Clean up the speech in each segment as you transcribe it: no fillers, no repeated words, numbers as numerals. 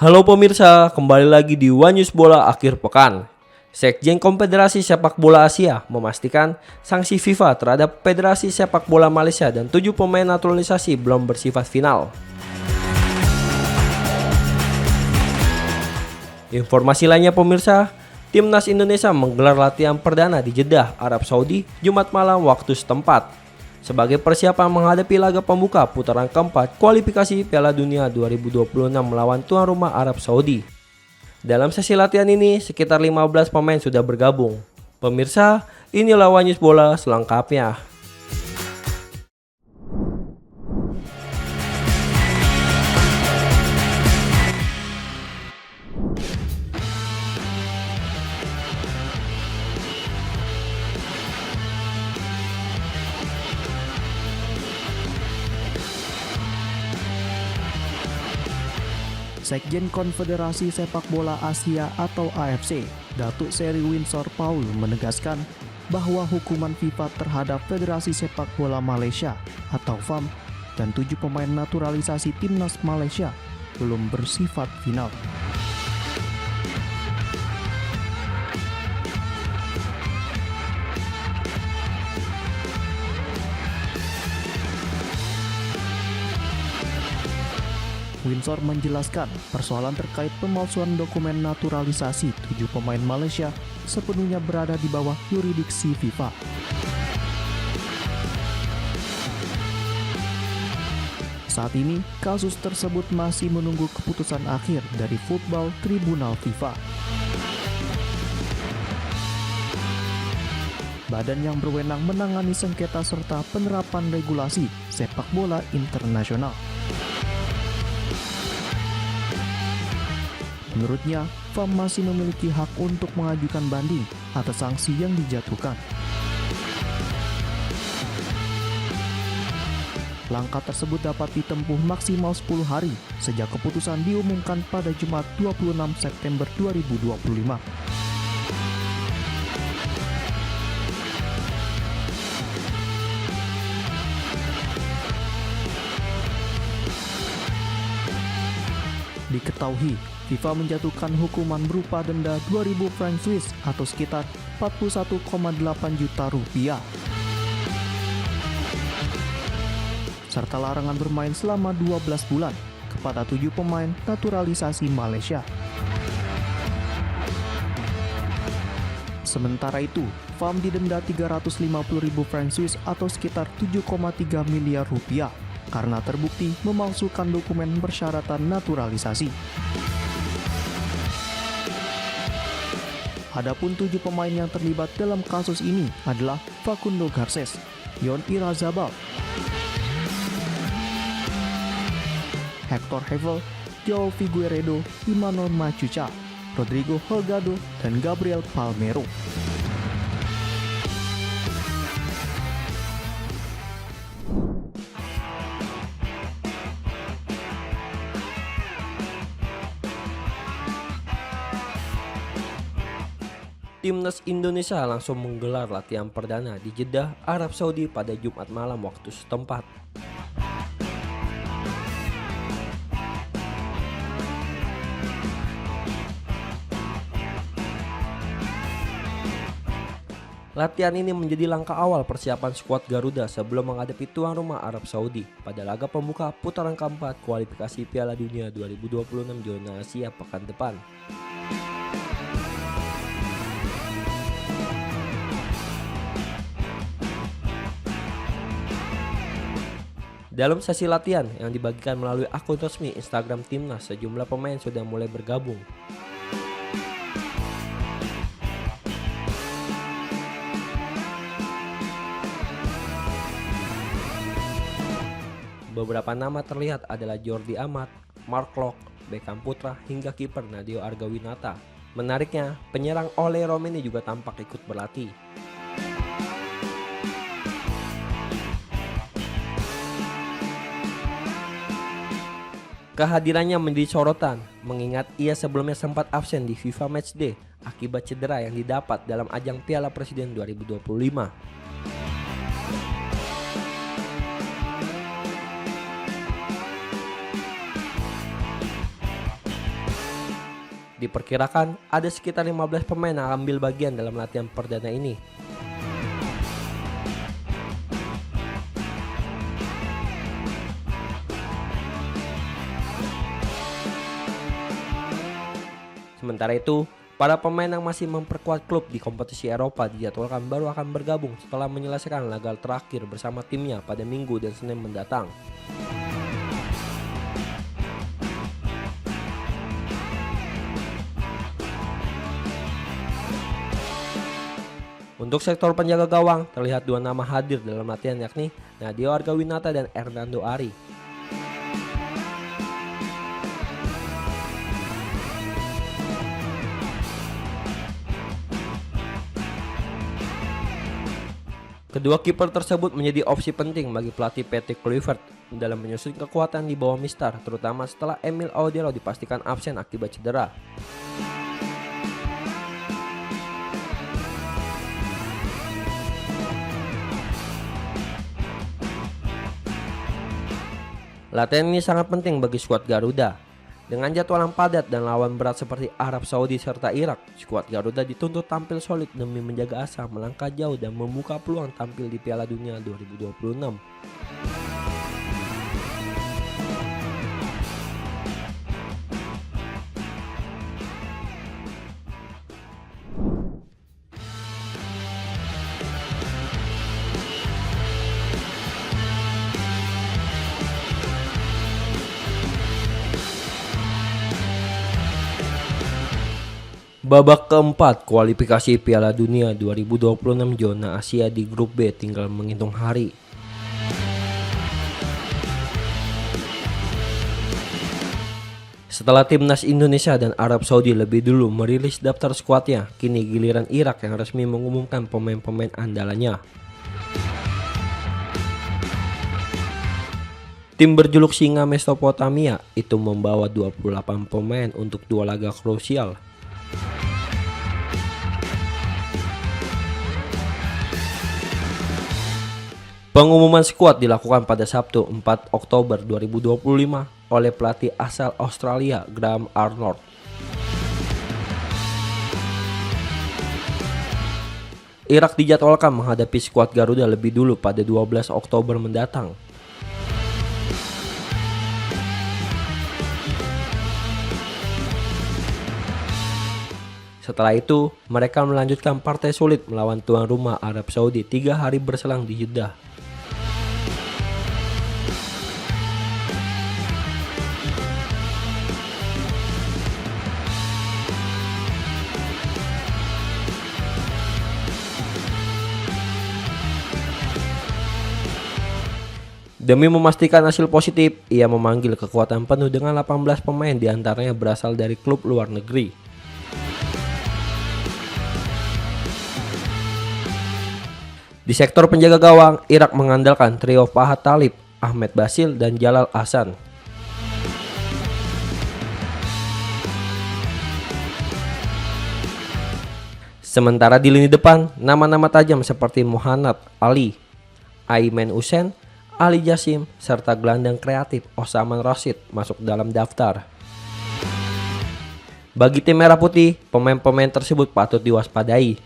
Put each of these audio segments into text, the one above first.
Halo pemirsa, kembali lagi di One News Bola akhir pekan. Sekjen Konfederasi Sepak Bola Asia memastikan sanksi FIFA terhadap Federasi Sepak Bola Malaysia dan 7 pemain naturalisasi belum bersifat final. Informasi lainnya pemirsa, Timnas Indonesia menggelar latihan perdana di Jeddah, Arab Saudi, Jumat malam waktu setempat. Sebagai persiapan menghadapi laga pembuka putaran keempat kualifikasi Piala Dunia 2026 melawan tuan rumah Arab Saudi. Dalam sesi latihan ini, sekitar 15 pemain sudah bergabung. Pemirsa, inilah One News Bola selengkapnya. Sekjen Konfederasi Sepak Bola Asia atau AFC, Datuk Seri Winsor Paul menegaskan bahwa hukuman FIFA terhadap Federasi Sepak Bola Malaysia atau FAM dan 7 pemain naturalisasi Timnas Malaysia belum bersifat final. Winsor menjelaskan persoalan terkait pemalsuan dokumen naturalisasi 7 pemain Malaysia sepenuhnya berada di bawah yurisdiksi FIFA. Saat ini, kasus tersebut masih menunggu keputusan akhir dari Football Tribunal FIFA. Badan yang berwenang menangani sengketa serta penerapan regulasi sepak bola internasional. Menurutnya, FAM masih memiliki hak untuk mengajukan banding atas sanksi yang dijatuhkan. Langkah tersebut dapat ditempuh maksimal 10 hari sejak keputusan diumumkan pada Jumat 26 September 2025. Diketahui, FIFA menjatuhkan hukuman berupa denda 2.000 franc Swiss atau sekitar 41,8 juta rupiah. Serta larangan bermain selama 12 bulan kepada 7 pemain naturalisasi Malaysia. Sementara itu, FAM didenda 350.000 franc Swiss atau sekitar 7,3 miliar rupiah karena terbukti memalsukan dokumen persyaratan naturalisasi. Adapun 7 pemain yang terlibat dalam kasus ini adalah Facundo Garces, Yon Irazabal, Hector Hevel, Joao Figueiredo, Imanol Machuca, Rodrigo Holgado, dan Gabriel Palmeiro. Timnas Indonesia langsung menggelar latihan perdana di Jeddah, Arab Saudi pada Jumat malam waktu setempat. Latihan ini menjadi langkah awal persiapan skuad Garuda sebelum menghadapi tuan rumah Arab Saudi pada laga pembuka putaran keempat kualifikasi Piala Dunia 2026 zona Asia pekan depan. Dalam sesi latihan yang dibagikan melalui akun resmi Instagram Timnas, sejumlah pemain sudah mulai bergabung. Beberapa nama terlihat adalah Jordi Amat, Mark Klok, Beckham Putra, hingga kiper Nadeo Argawinata. Menariknya, penyerang Ole Romeni juga tampak ikut berlatih. Kehadirannya menjadi sorotan, mengingat ia sebelumnya sempat absen di FIFA Matchday akibat cedera yang didapat dalam ajang Piala Presiden 2025. Diperkirakan ada sekitar 15 pemain yang ambil bagian dalam latihan perdana ini. Sementara itu, para pemain yang masih memperkuat klub di kompetisi Eropa dijadwalkan baru akan bergabung setelah menyelesaikan laga terakhir bersama timnya pada Minggu dan Senin mendatang. Untuk sektor penjaga gawang, terlihat dua nama hadir dalam latihan, yakni Nadeo Argawinata dan Hernando Ari. Kedua kiper tersebut menjadi opsi penting bagi pelatih Patrick Kluivert dalam menyusun kekuatan di bawah Mistar, terutama setelah Emil Audero dipastikan absen akibat cedera. Latihan ini sangat penting bagi skuad Garuda. Dengan jadwal yang padat dan lawan berat seperti Arab Saudi serta Irak, skuad Garuda dituntut tampil solid demi menjaga asa melangkah jauh dan membuka peluang tampil di Piala Dunia 2026. Babak keempat kualifikasi Piala Dunia 2026 zona Asia di grup B tinggal menghitung hari. Setelah timnas Indonesia dan Arab Saudi lebih dulu merilis daftar skuadnya, kini giliran Irak yang resmi mengumumkan pemain-pemain andalannya. Tim berjuluk Singa Mesopotamia itu membawa 28 pemain untuk dua laga krusial. Pengumuman skuad dilakukan pada Sabtu 4 Oktober 2025 oleh pelatih asal Australia Graham Arnold. Irak dijadwalkan menghadapi skuad Garuda lebih dulu pada 12 Oktober mendatang. Setelah itu, mereka melanjutkan partai sulit melawan tuan rumah Arab Saudi 3 hari berselang di Jeddah. Demi memastikan hasil positif, ia memanggil kekuatan penuh dengan 18 pemain diantaranya berasal dari klub luar negeri. Di sektor penjaga gawang, Irak mengandalkan trio Fahad Talib, Ahmed Basil, dan Jalal Ahsan. Sementara di lini depan, nama-nama tajam seperti Muhannad Ali, Aiman Hussein, Ali Jasim, serta gelandang kreatif Osaman Rashid masuk dalam daftar. Bagi tim Merah Putih, pemain-pemain tersebut patut diwaspadai.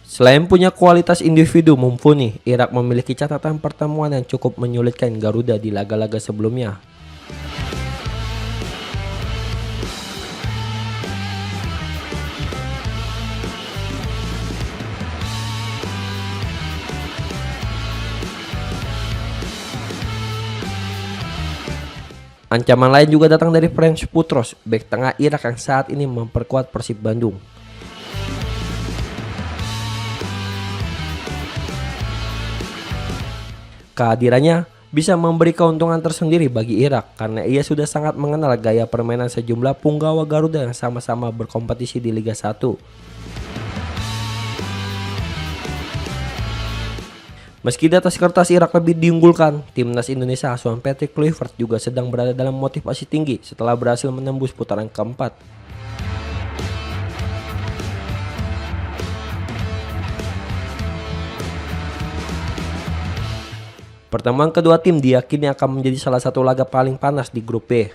Selain punya kualitas individu mumpuni, Irak memiliki catatan pertemuan yang cukup menyulitkan Garuda di laga-laga sebelumnya. Ancaman lain juga datang dari French Putros, bek tengah Irak yang saat ini memperkuat Persib Bandung. Kehadirannya bisa memberi keuntungan tersendiri bagi Irak karena ia sudah sangat mengenal gaya permainan sejumlah punggawa Garuda yang sama-sama berkompetisi di Liga 1. Meski di atas kertas Irak lebih diunggulkan, timnas Indonesia asuhan Patrick Kluivert juga sedang berada dalam motivasi tinggi setelah berhasil menembus putaran keempat. Pertemuan kedua tim diyakini akan menjadi salah satu laga paling panas di grup B.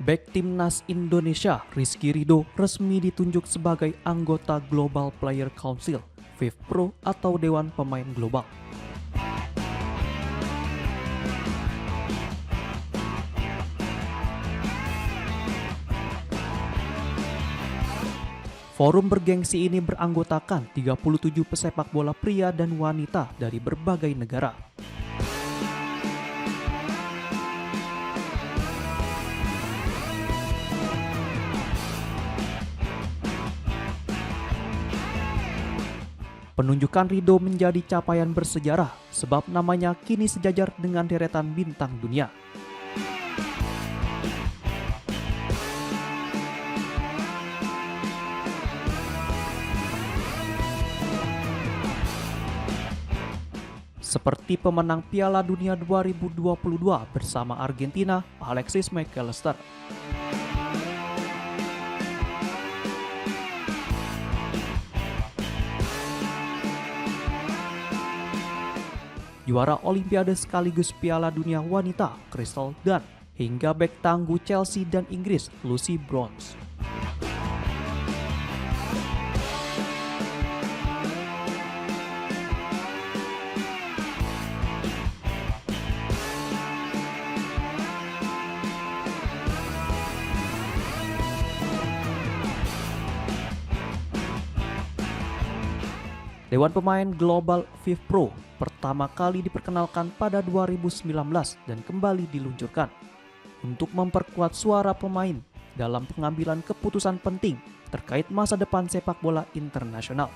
Bek Timnas Indonesia Rizky Ridho resmi ditunjuk sebagai anggota Global Player Council (FIFPro) atau Dewan Pemain Global. Forum bergengsi ini beranggotakan 37 pesepak bola pria dan wanita dari berbagai negara. Penunjukan Ridho menjadi capaian bersejarah sebab namanya kini sejajar dengan deretan bintang dunia. Seperti pemenang Piala Dunia 2022 bersama Argentina, Alexis McAllister. Juara Olimpiade sekaligus Piala Dunia Wanita, Crystal Dunn, hingga bek tangguh Chelsea dan Inggris, Lucy Bronze. Dewan Pemain Global FIFPro pertama kali diperkenalkan pada 2019 dan kembali diluncurkan untuk memperkuat suara pemain dalam pengambilan keputusan penting terkait masa depan sepak bola internasional.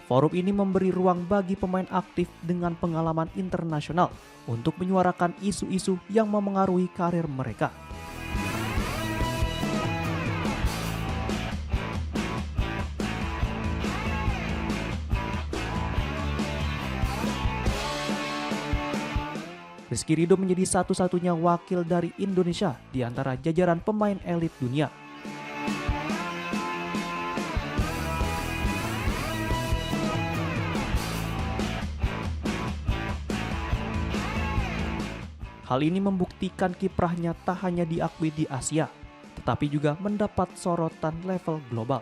Forum ini memberi ruang bagi pemain aktif dengan pengalaman internasional untuk menyuarakan isu-isu yang memengaruhi karir mereka. Rizky Ridho menjadi satu-satunya wakil dari Indonesia di antara jajaran pemain elit dunia. Hal ini membuktikan kiprahnya tak hanya diakui di Asia, tetapi juga mendapat sorotan level global.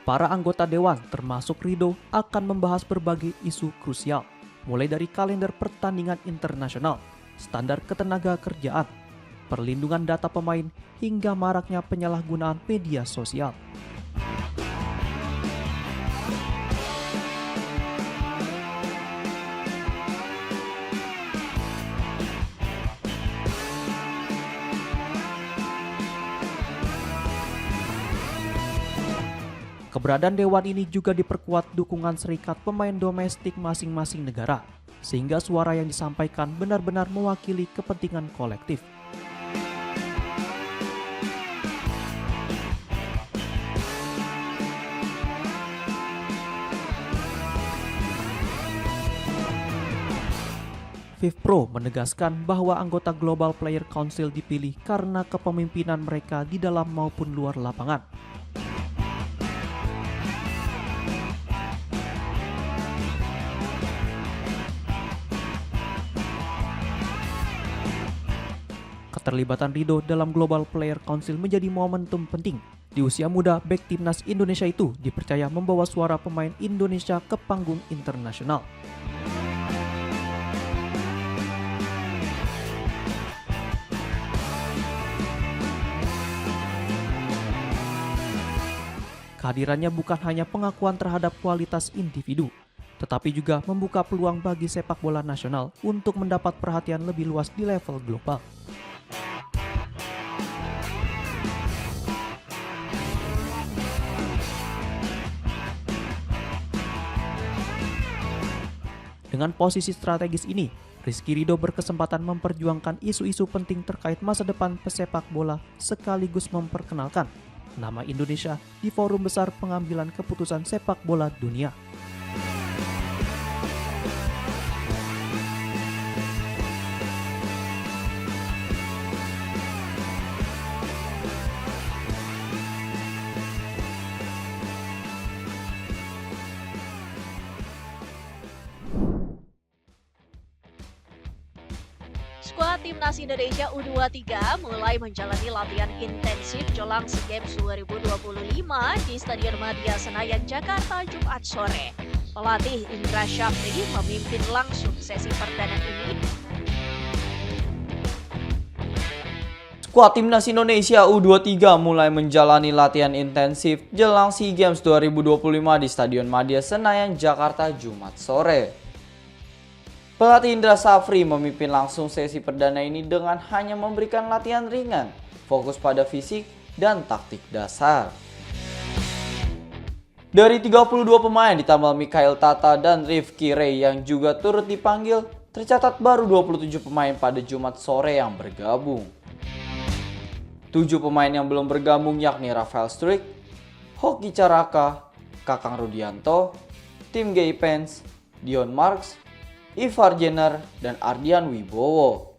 Para anggota dewan termasuk Ridho akan membahas berbagai isu krusial, mulai dari kalender pertandingan internasional, standar ketenaga kerjaan, perlindungan data pemain, hingga maraknya penyalahgunaan media sosial. Keberadaan dewan ini juga diperkuat dukungan serikat pemain domestik masing-masing negara, sehingga suara yang disampaikan benar-benar mewakili kepentingan kolektif. FIFPro menegaskan bahwa anggota Global Player Council dipilih karena kepemimpinan mereka di dalam maupun luar lapangan. Keterlibatan Ridho dalam Global Player Council menjadi momentum penting. Di usia muda, bek timnas Indonesia itu dipercaya membawa suara pemain Indonesia ke panggung internasional. Kehadirannya bukan hanya pengakuan terhadap kualitas individu, tetapi juga membuka peluang bagi sepak bola nasional untuk mendapat perhatian lebih luas di level global. Dengan posisi strategis ini, Rizky Ridho berkesempatan memperjuangkan isu-isu penting terkait masa depan pesepak bola sekaligus memperkenalkan nama Indonesia di forum besar pengambilan keputusan sepak bola dunia. Skuad Timnas Indonesia U23 mulai menjalani latihan intensif jelang SEA Games 2025 di Stadion Madia Senayan, Jakarta, Jumat sore. Pelatih Indra Syafri memimpin langsung sesi perdana ini. Skuad Timnas Indonesia U23 mulai menjalani latihan intensif jelang SEA Games 2025 di Stadion Madia Senayan, Jakarta, Jumat sore. Pelatih Indra Syafri memimpin langsung sesi perdana ini dengan hanya memberikan latihan ringan, fokus pada fisik dan taktik dasar. Dari 32 pemain ditambah Mikhail Tata dan Rifki Ray yang juga turut dipanggil, tercatat baru 27 pemain pada Jumat sore yang bergabung. 7 pemain yang belum bergabung yakni Rafael Struijk, Hoki Caraka, Kakang Rudianto, Tim Gaypens, Dion Marks, Ivar Jenner, dan Ardian Wibowo.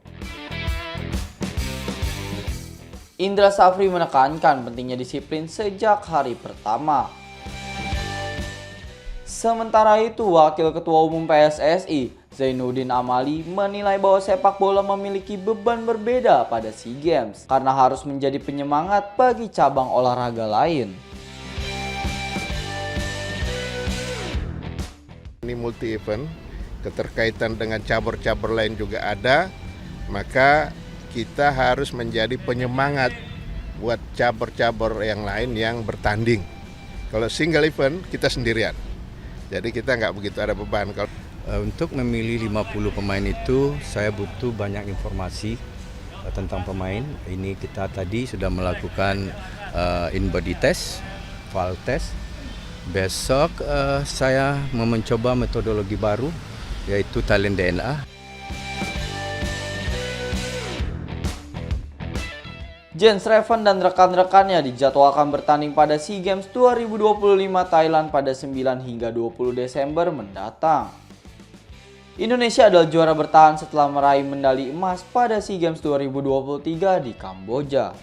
Indra Syafri menekankan pentingnya disiplin sejak hari pertama. Sementara itu, Wakil Ketua Umum PSSI, Zainuddin Amali, menilai bahwa sepak bola memiliki beban berbeda pada SEA Games karena harus menjadi penyemangat bagi cabang olahraga lain. Ini multi event, keterkaitan dengan cabur-cabur lain juga ada, maka kita harus menjadi penyemangat buat cabur-cabur yang lain yang bertanding. Kalau single event kita sendirian, jadi kita nggak begitu ada beban. Untuk memilih 50 pemain itu saya butuh banyak informasi tentang pemain. Ini kita tadi sudah melakukan in-body test, file test. Besok saya mau mencoba metodologi baru, yaitu talent DNA. Jens Reven dan rekan-rekannya dijadwalkan bertanding pada SEA Games 2025 Thailand pada 9 hingga 20 Desember mendatang. Indonesia adalah juara bertahan setelah meraih medali emas pada SEA Games 2023 di Kamboja.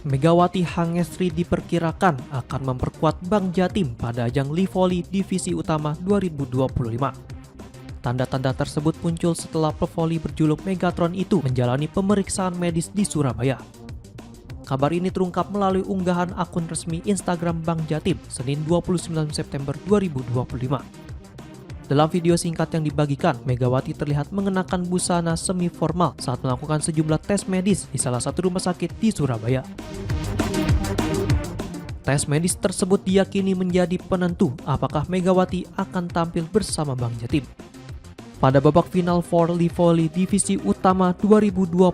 Megawati Hangestri diperkirakan akan memperkuat Bank Jatim pada ajang Livoli Divisi Utama 2025. Tanda-tanda tersebut muncul setelah pevoli berjuluk Megatron itu menjalani pemeriksaan medis di Surabaya. Kabar ini terungkap melalui unggahan akun resmi Instagram Bank Jatim Senin 29 September 2025. Dalam video singkat yang dibagikan, Megawati terlihat mengenakan busana semi formal saat melakukan sejumlah tes medis di salah satu rumah sakit di Surabaya. Tes medis tersebut diyakini menjadi penentu apakah Megawati akan tampil bersama Bank Jatim pada babak final for Livoli Divisi Utama 2025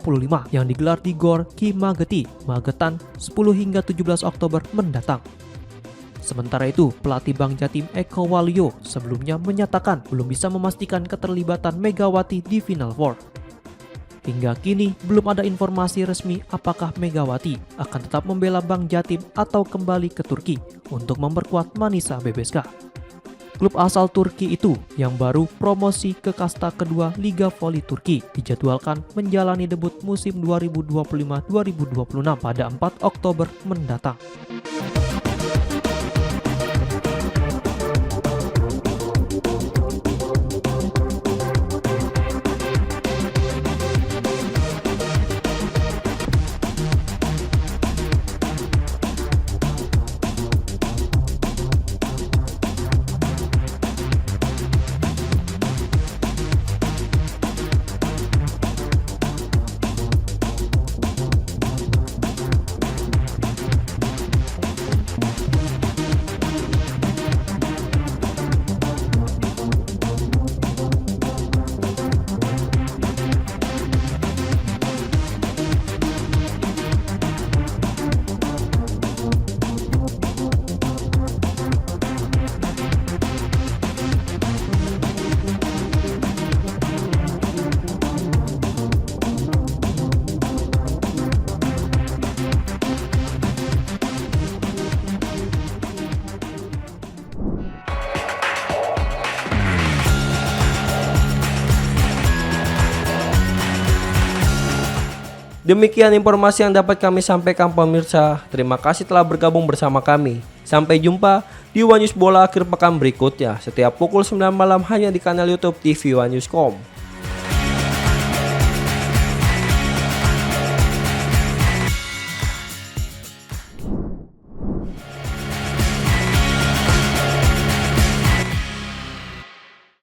yang digelar di Gor Ki Mageti, Magetan 10 hingga 17 Oktober mendatang. Sementara itu, pelatih Bank Jatim Eko Waluyo sebelumnya menyatakan belum bisa memastikan keterlibatan Megawati di Final Four. Hingga kini, belum ada informasi resmi apakah Megawati akan tetap membela Bank Jatim atau kembali ke Turki untuk memperkuat Manisa BBSK. Klub asal Turki itu yang baru promosi ke kasta kedua Liga Voli Turki dijadwalkan menjalani debut musim 2025-2026 pada 4 Oktober mendatang. Demikian informasi yang dapat kami sampaikan pemirsa. Terima kasih telah bergabung bersama kami. Sampai jumpa di One News Bola akhir pekan berikutnya setiap pukul 9 malam hanya di kanal YouTube TV One News.com.